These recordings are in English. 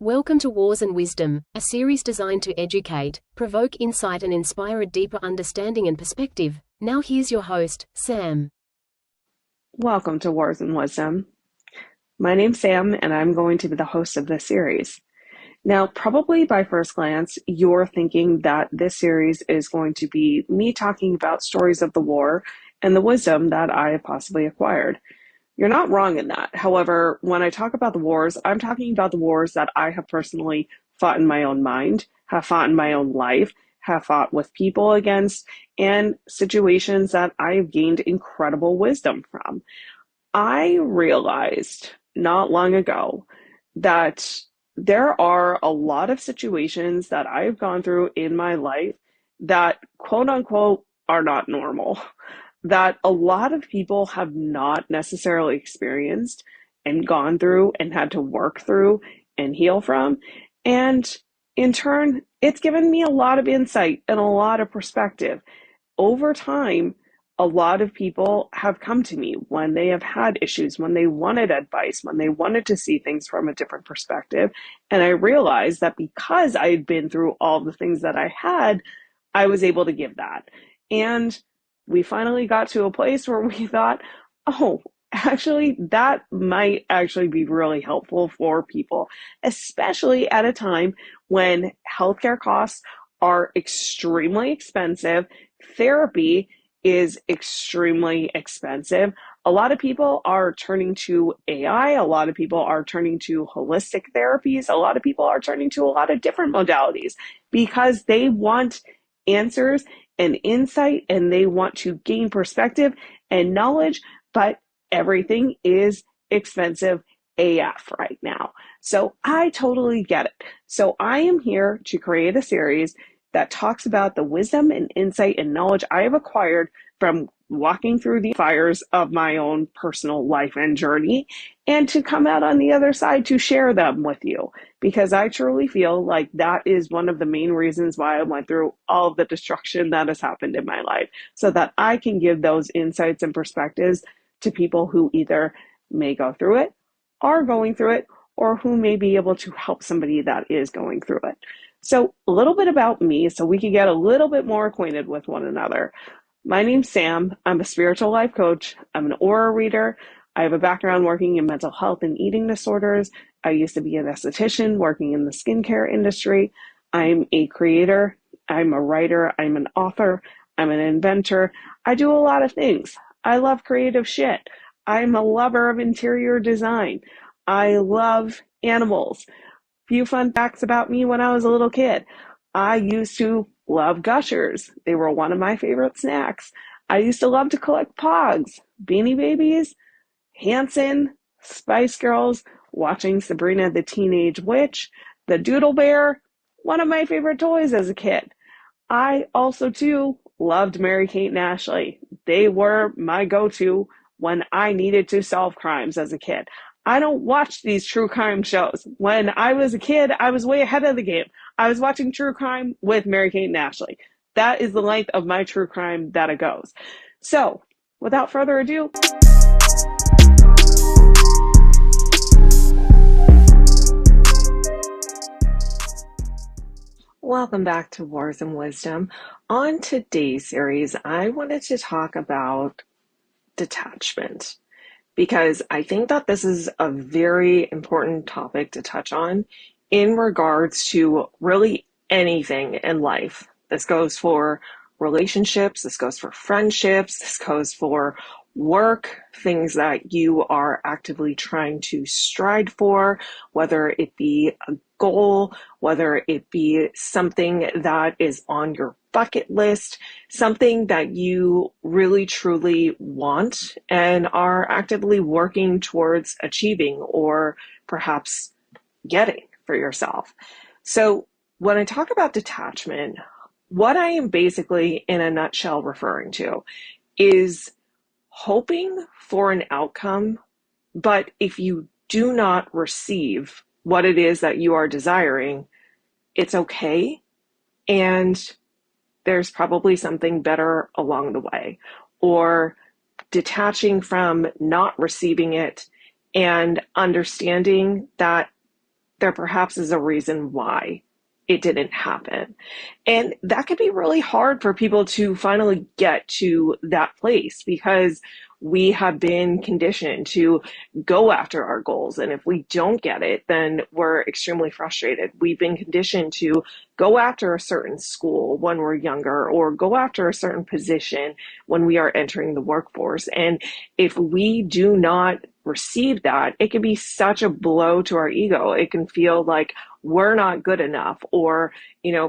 Welcome to Wars and Wisdom, a series designed to educate, provoke insight and inspire a deeper understanding and perspective. Now here's your host, Sam. Welcome to Wars and Wisdom. My name's Sam, and I'm going to be the host of this series. Now, probably by first glance, you're thinking that this series is going to be me talking about stories of the war and the wisdom that I have possibly acquired. You're not wrong in that. However, when I talk about the wars, I'm talking about the wars that I have personally fought in my own mind, have fought in my own life, have fought with people against, and situations that I have gained incredible wisdom from. I realized not long ago that there are a lot of situations that I've gone through in my life that, quote unquote, are not normal, that a lot of people have not necessarily experienced and gone through and had to work through and heal from. And in turn, it's given me a lot of insight and a lot of perspective. Over time, a lot of people have come to me when they have had issues, when they wanted advice, when they wanted to see things from a different perspective. And I realized that because I had been through all the things that I had, I was able to give that. And we finally got to a place where we thought, oh, actually, that might actually be really helpful for people, especially at a time when healthcare costs are extremely expensive. Therapy is extremely expensive. A lot of people are turning to AI. A lot of people are turning to holistic therapies. A lot of people are turning to a lot of different modalities because they want answers and insight and they want to gain perspective and knowledge, but everything is expensive AF right now. So I totally get it. So I am here to create a series that talks about the wisdom and insight and knowledge I have acquired from walking through the fires of my own personal life and journey, and to come out on the other side to share them with you, because I truly feel like that is one of the main reasons why I went through all of the destruction that has happened in my life, so that I can give those insights and perspectives to people who either may go through it, are going through it, or who may be able to help somebody that is going through it. So a little bit about me so we can get a little bit more acquainted with one another. My name's Sam. I'm a spiritual life coach. I'm an aura reader. I have a background working in mental health and eating disorders. I used to be an esthetician working in the skincare industry. I'm a creator. I'm a writer. I'm an author. I'm an inventor. I do a lot of things. I love creative shit. I'm a lover of interior design. I love animals. Few fun facts about me when I was a little kid. I used to love Gushers. They were one of my favorite snacks. I used to love to collect Pogs, Beanie Babies, Hanson, Spice Girls, watching Sabrina the Teenage Witch, the Doodle Bear, one of my favorite toys as a kid. I also, too, loved Mary-Kate and Ashley. They were my go-to when I needed to solve crimes as a kid. I don't watch these true crime shows. When I was a kid, I was way ahead of the game. I was watching true crime with Mary-Kate and Ashley. That is the length of my true crime that it goes. So, without further ado, welcome back to Wars and Wisdom. On today's series, I wanted to talk about detachment, because I think that this is a very important topic to touch on in regards to really anything in life. This goes for relationships, this goes for friendships, this goes for work, things that you are actively trying to strive for, whether it be a goal, whether it be something that is on your bucket list, something that you really truly want and are actively working towards achieving or perhaps getting for yourself. So when I talk about detachment, what I am basically in a nutshell referring to is hoping for an outcome, but if you do not receive what it is that you are desiring, it's okay. And there's probably something better along the way, or detaching from not receiving it and understanding that there perhaps is a reason why it didn't happen. And that could be really hard for people to finally get to that place because we have been conditioned to go after our goals. And if we don't get it, then we're extremely frustrated. We've been conditioned to go after a certain school when we're younger or go after a certain position when we are entering the workforce. And if we do not receive that, it can be such a blow to our ego. It can feel like we're not good enough, or,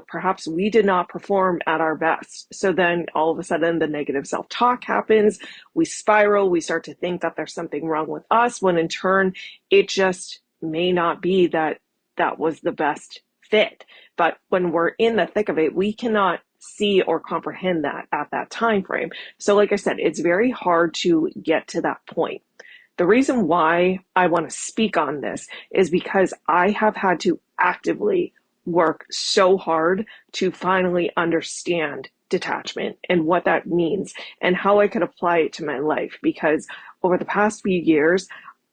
perhaps we did not perform at our best. So then all of a sudden the negative self-talk happens. We spiral. We start to think that there's something wrong with us when in turn, it just may not be that that was the best fit. But when we're in the thick of it, we cannot see or comprehend that at that time frame. So like I said, it's very hard to get to that point. The reason why I want to speak on this is because I have had to actively work so hard to finally understand detachment and what that means and how I could apply it to my life. Because over the past few years,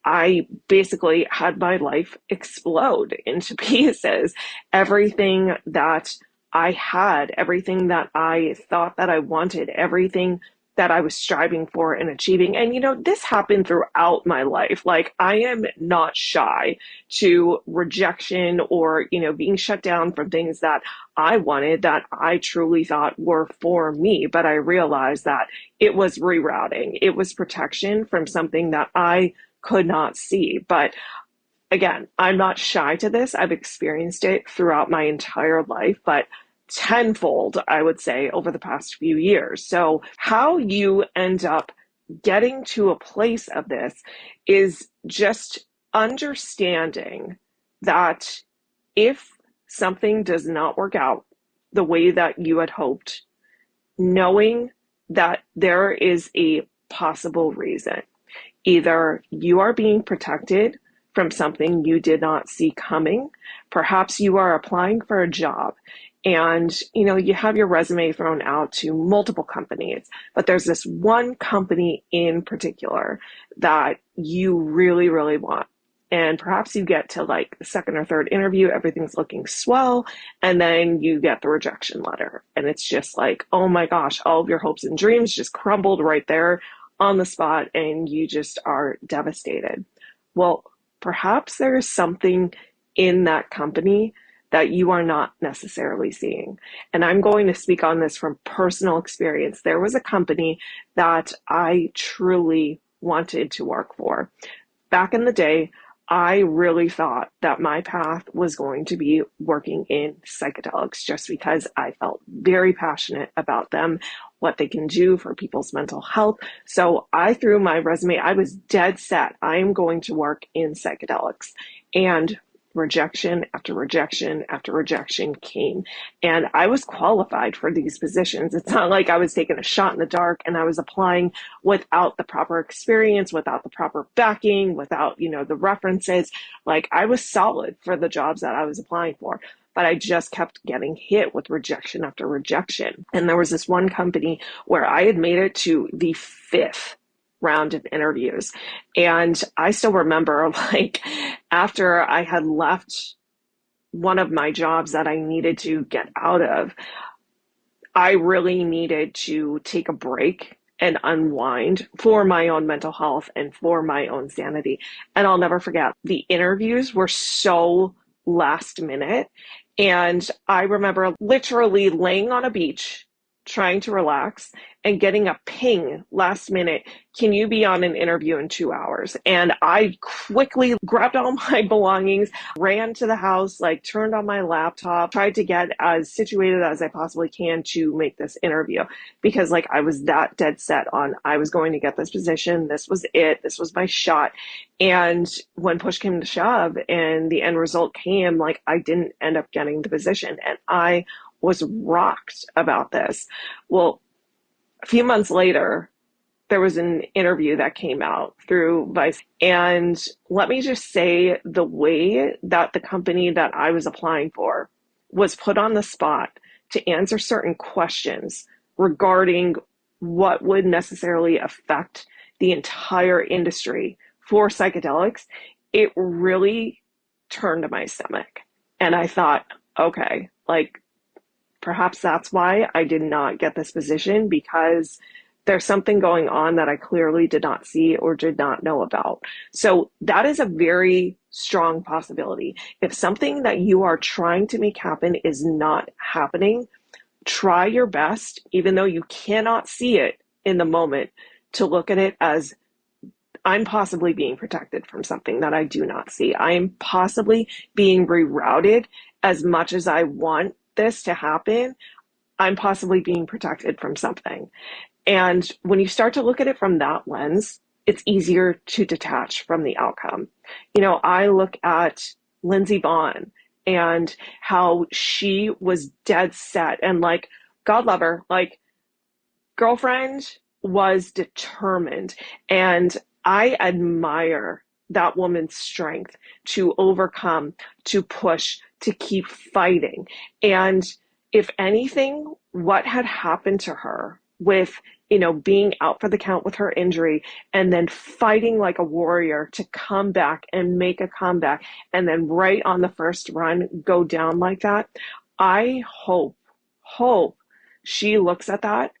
I basically had my life explode into pieces. Everything that I had, everything that I thought that I wanted, everything that I was striving for and achieving. And, this happened throughout my life. Like, I am not shy to rejection or, being shut down from things that I wanted that I truly thought were for me. But I realized that it was rerouting. It was protection from something that I could not see. But again, I'm not shy to this. I've experienced it throughout my entire life, but tenfold, I would say, over the past few years. So how you end up getting to a place of this is just understanding that if something does not work out the way that you had hoped, knowing that there is a possible reason. Either you are being protected from something you did not see coming. Perhaps you are applying for a job and, you have your resume thrown out to multiple companies, but there's this one company in particular that you really, really want. And perhaps you get to like the second or third interview, everything's looking swell, and then you get the rejection letter. And it's just like, oh my gosh, all of your hopes and dreams just crumbled right there on the spot, and you just are devastated. Well, perhaps there is something in that company that you are not necessarily seeing. And I'm going to speak on this from personal experience. There was a company that I truly wanted to work for. Back in the day, I really thought that my path was going to be working in psychedelics just because I felt very passionate about them, what they can do for people's mental health. So I threw my resume. I was dead set. I am going to work in psychedelics. And rejection after rejection after rejection came. And I was qualified for these positions. It's not like I was taking a shot in the dark and I was applying without the proper experience, without the proper backing, without, the references. Like, I was solid for the jobs that I was applying for. But I just kept getting hit with rejection after rejection. And there was this one company where I had made it to the fifth round of interviews. And I still remember, like, after I had left one of my jobs that I needed to get out of, I really needed to take a break and unwind for my own mental health and for my own sanity. And I'll never forget, the interviews were so last minute. And I remember literally laying on a beach, trying to relax, and getting a ping last minute. Can you be on an interview in 2 hours? And I quickly grabbed all my belongings, ran to the house, like turned on my laptop, tried to get as situated as I possibly can to make this interview, because like I was that dead set on I was going to get this position. This was it. This was my shot. And when push came to shove and the end result came, like I didn't end up getting the position. And I was rocked about this. Well, a few months later, there was an interview that came out through Vice. And let me just say, the way that the company that I was applying for was put on the spot to answer certain questions regarding what would necessarily affect the entire industry for psychedelics, it really turned to my stomach. And I thought, okay, like perhaps that's why I did not get this position, because there's something going on that I clearly did not see or did not know about. So that is a very strong possibility. If something that you are trying to make happen is not happening, try your best, even though you cannot see it in the moment, to look at it as, I'm possibly being protected from something that I do not see. I am possibly being rerouted. As much as I want this to happen, I'm possibly being protected from something. And when you start to look at it from that lens, it's easier to detach from the outcome. You know, I look at Lindsey Vonn and how she was dead set, and like, God love her, like, girlfriend was determined. And I admire that woman's strength to overcome, to push, to keep fighting. And if anything, what had happened to her with, you know, being out for the count with her injury and then fighting like a warrior to come back and make a comeback, and then right on the first run go down like that, I hope she looks at that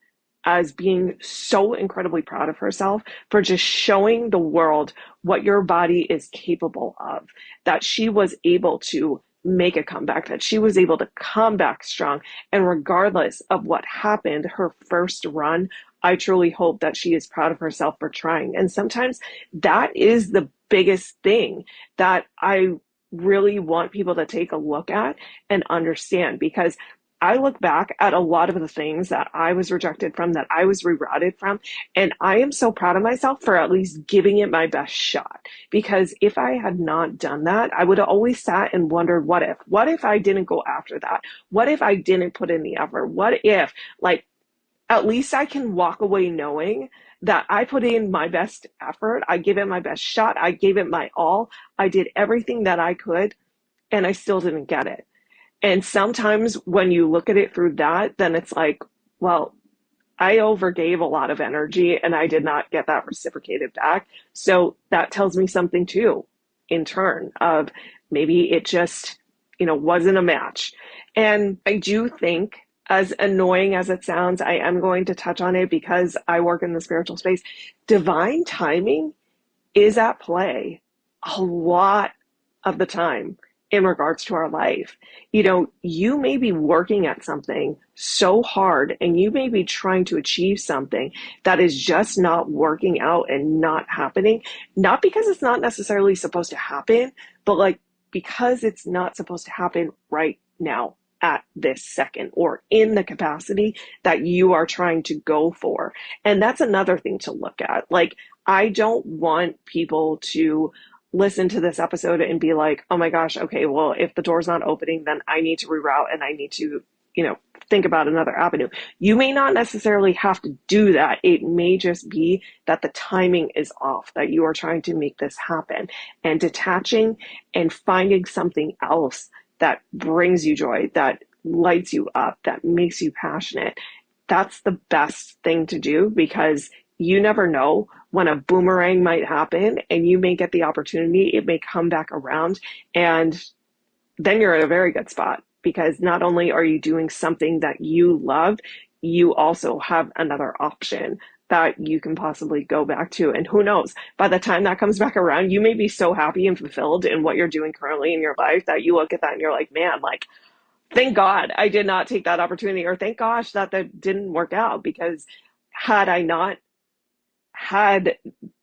as being so incredibly proud of herself for just showing the world what your body is capable of, that she was able to make a comeback, that she was able to come back strong. And regardless of what happened, her first run, I truly hope that she is proud of herself for trying. And sometimes that is the biggest thing that I really want people to take a look at and understand, because I look back at a lot of the things that I was rejected from, that I was rerouted from, and I am so proud of myself for at least giving it my best shot. Because if I had not done that, I would have always sat and wondered, what if? What if I didn't go after that? What if I didn't put in the effort? What if, like, at least I can walk away knowing that I put in my best effort, I gave it my best shot, I gave it my all, I did everything that I could, and I still didn't get it. And sometimes when you look at it through that, then it's like, well, I overgave a lot of energy and I did not get that reciprocated back. So that tells me something too, in turn, of maybe it just, you know, wasn't a match. And I do think, as annoying as it sounds, I am going to touch on it because I work in the spiritual space. Divine timing is at play a lot of the time in regards to our life. You know, you may be working at something so hard and you may be trying to achieve something that is just not working out and not happening, not because it's not necessarily supposed to happen, but like because it's not supposed to happen right now at this second, or in the capacity that you are trying to go for. And that's another thing to look at. Like, I don't want people to listen to this episode and be like, oh my gosh, okay, well, if the door's not opening, then I need to reroute and I need to, you know, think about another avenue. You may not necessarily have to do that. It may just be that the timing is off, that you are trying to make this happen, and detaching and finding something else that brings you joy, that lights you up, that makes you passionate. That's the best thing to do, because you never know when a boomerang might happen and you may get the opportunity, it may come back around, and then you're in a very good spot, because not only are you doing something that you love, you also have another option that you can possibly go back to. And who knows, by the time that comes back around, you may be so happy and fulfilled in what you're doing currently in your life that you look at that and you're like, man, like, thank God I did not take that opportunity, or thank gosh that didn't work out, because had I not had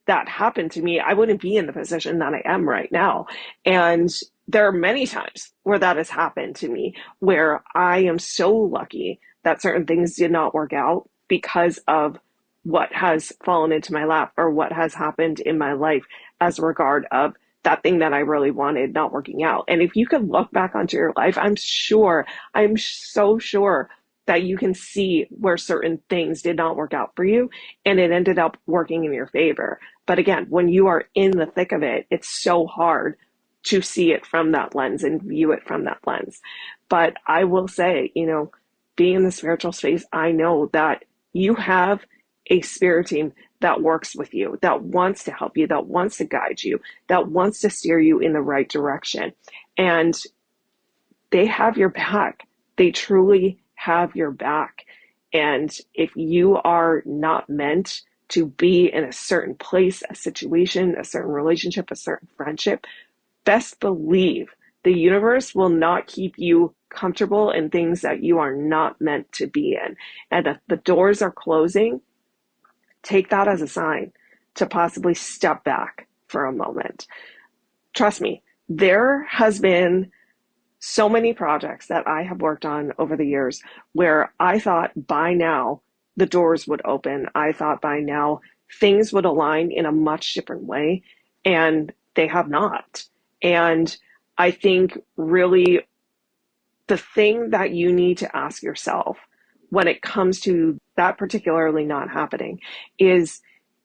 that happen to me, I wouldn't be in the position that I am right now. And there are many times where that has happened to me, where I am so lucky that certain things did not work out because of what has fallen into my lap, or what has happened in my life as a regard of that thing that I really wanted not working out. And if you could look back onto your life, I'm so sure that you can see where certain things did not work out for you and it ended up working in your favor. But again, when you are in the thick of it, it's so hard to see it from that lens and view it from that lens. But I will say, you know, being in the spiritual space, I know that you have a spirit team that works with you, that wants to help you, that wants to guide you, that wants to steer you in the right direction. And they have your back. They truly have your back. And if you are not meant to be in a certain place, a situation, a certain relationship, a certain friendship, best believe the universe will not keep you comfortable in things that you are not meant to be in. And if the doors are closing, take that as a sign to possibly step back for a moment. Trust me, there has been so many projects that I have worked on over the years where I thought by now the doors would open. I thought by now things would align in a much different way, and they have not. And I think really the thing that you need to ask yourself when it comes to that particularly not happening is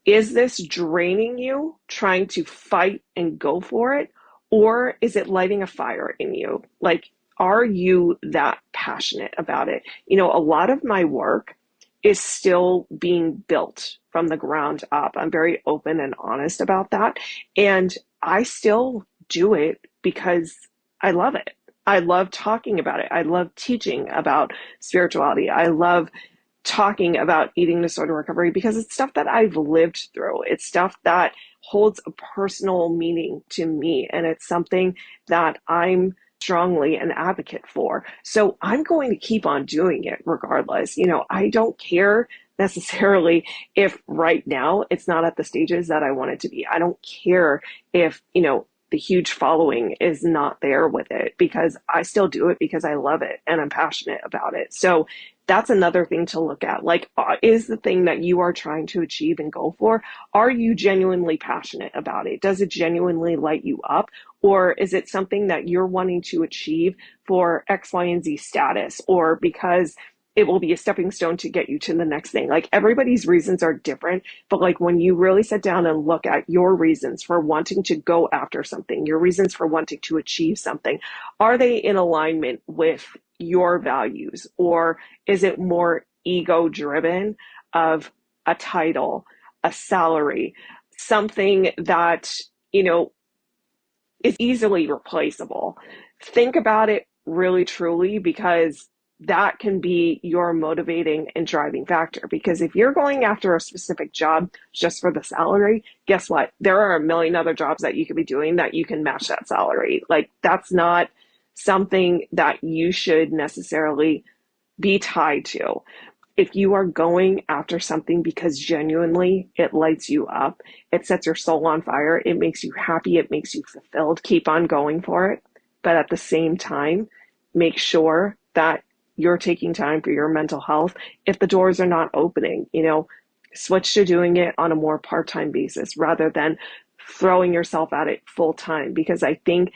this draining you, trying to fight and go for it? Or is it lighting a fire in you? Like, are you that passionate about it? You know, a lot of my work is still being built from the ground up. I'm very open and honest about that. And I still do it because I love it. I love talking about it. I love teaching about spirituality. I love talking about eating disorder recovery because it's stuff that I've lived through. It's stuff that holds a personal meaning to me, and it's something that I'm strongly an advocate for. So I'm going to keep on doing it regardless. You know, I don't care necessarily if right now it's not at the stages that I want it to be. I don't care if, you know, the huge following is not there with it, because I still do it because I love it and I'm passionate about it. So that's another thing to look at. Like, is the thing that you are trying to achieve and go for, are you genuinely passionate about it? Does it genuinely light you up? Or is it something that you're wanting to achieve for X, Y, and Z status, or because it will be a stepping stone to get you to the next thing? Like, everybody's reasons are different, but like when you really sit down and look at your reasons for wanting to go after something, your reasons for wanting to achieve something, are they in alignment with your values? Or is it more ego driven of a title, a salary, something that, you know, is easily replaceable? Think about it really truly, because that can be your motivating and driving factor. Because if you're going after a specific job just for the salary, guess what? There are a million other jobs that you could be doing that you can match that salary. Like, that's not something that you should necessarily be tied to. If you are going after something because genuinely it lights you up, it sets your soul on fire, it makes you happy, it makes you fulfilled, keep on going for it. But at the same time, make sure that you're taking time for your mental health. If the doors are not opening, you know, switch to doing it on a more part-time basis rather than throwing yourself at it full time, because I think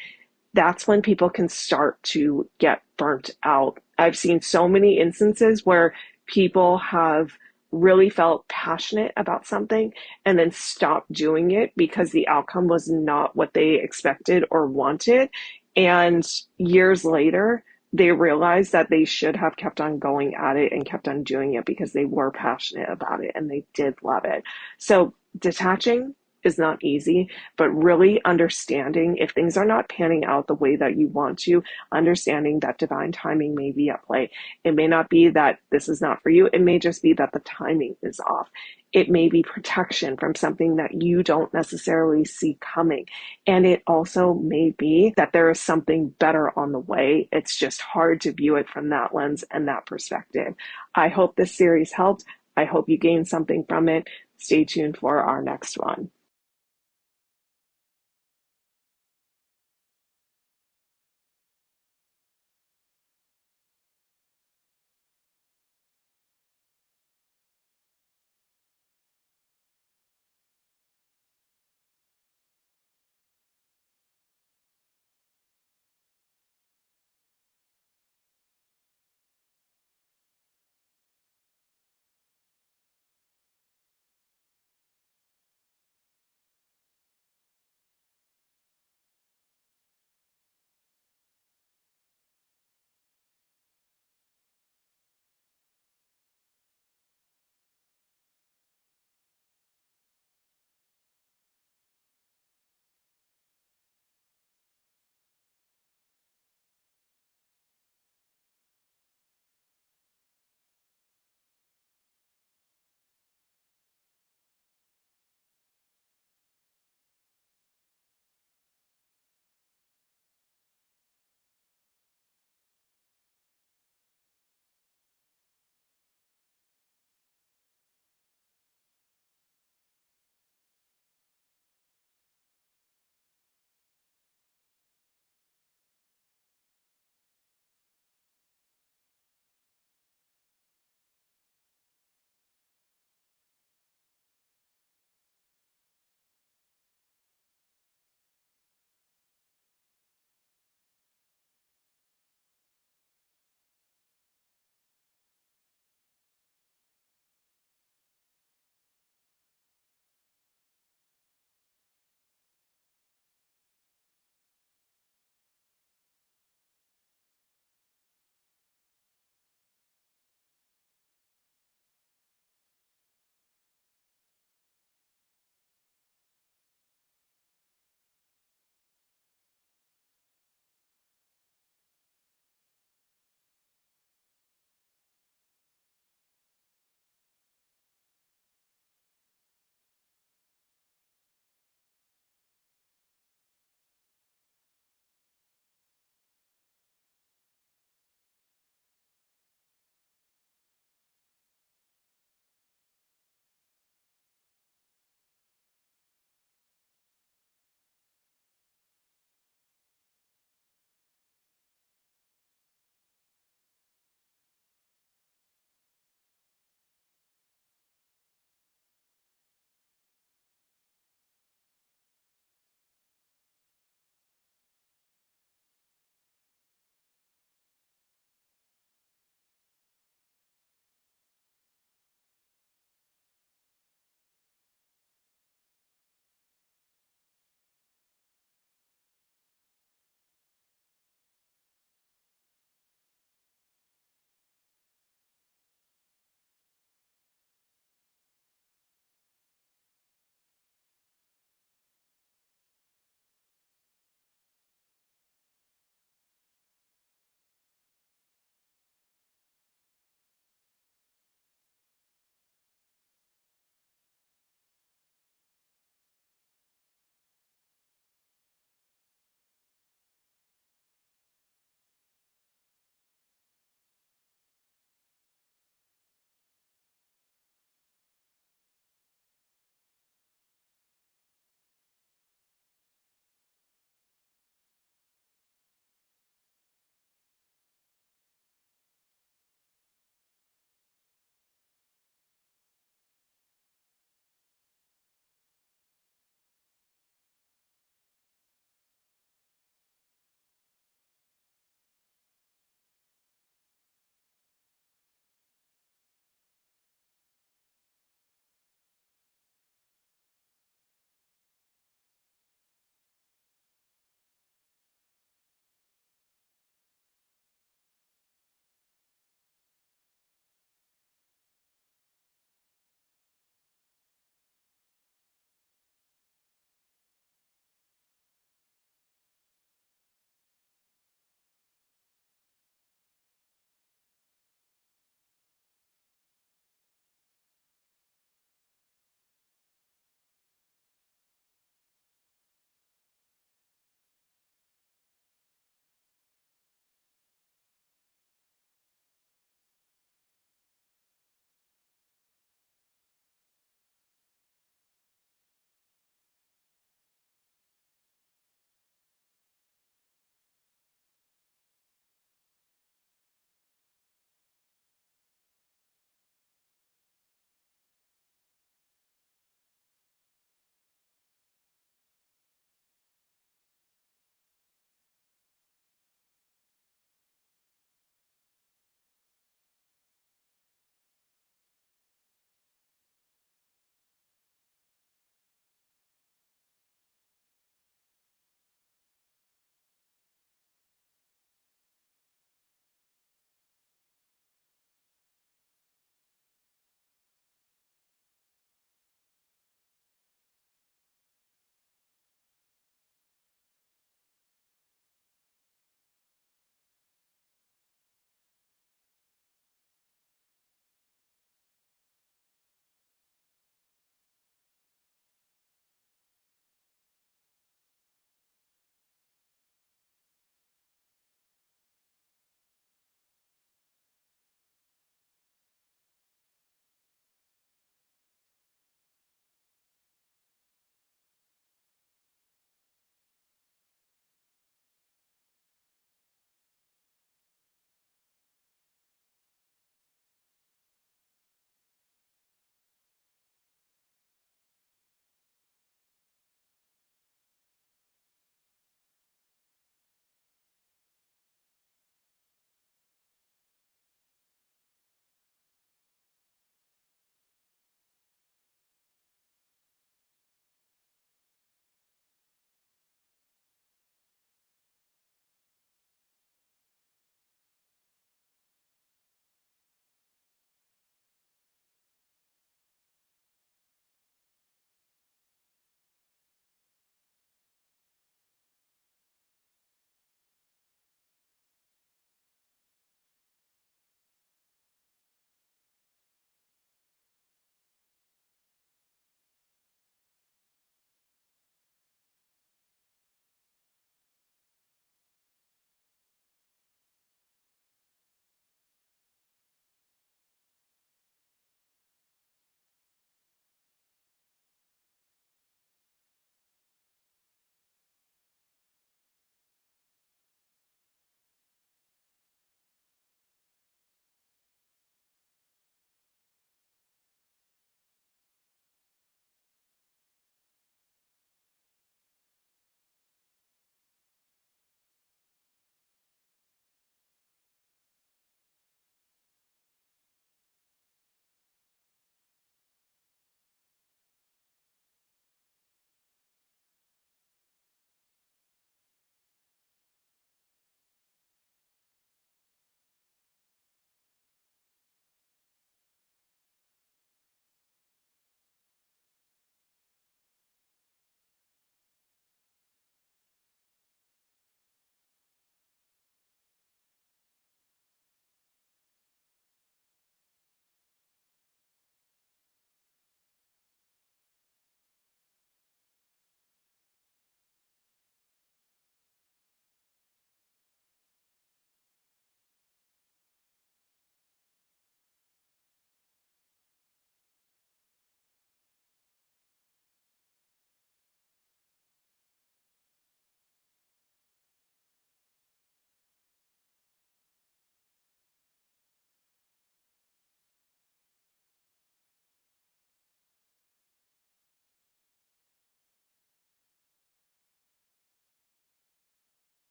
that's when people can start to get burnt out. I've seen so many instances where people have really felt passionate about something and then stopped doing it because the outcome was not what they expected or wanted. And years later, they realized that they should have kept on going at it and kept on doing it because they were passionate about it and they did love it. So detaching is not easy, but really understanding if things are not panning out the way that you want to, understanding that divine timing may be at play. It may not be that this is not for you. It may just be that the timing is off. It may be protection from something that you don't necessarily see coming. And it also may be that there is something better on the way. It's just hard to view it from that lens and that perspective. I hope this series helped. I hope you gained something from it. Stay tuned for our next one.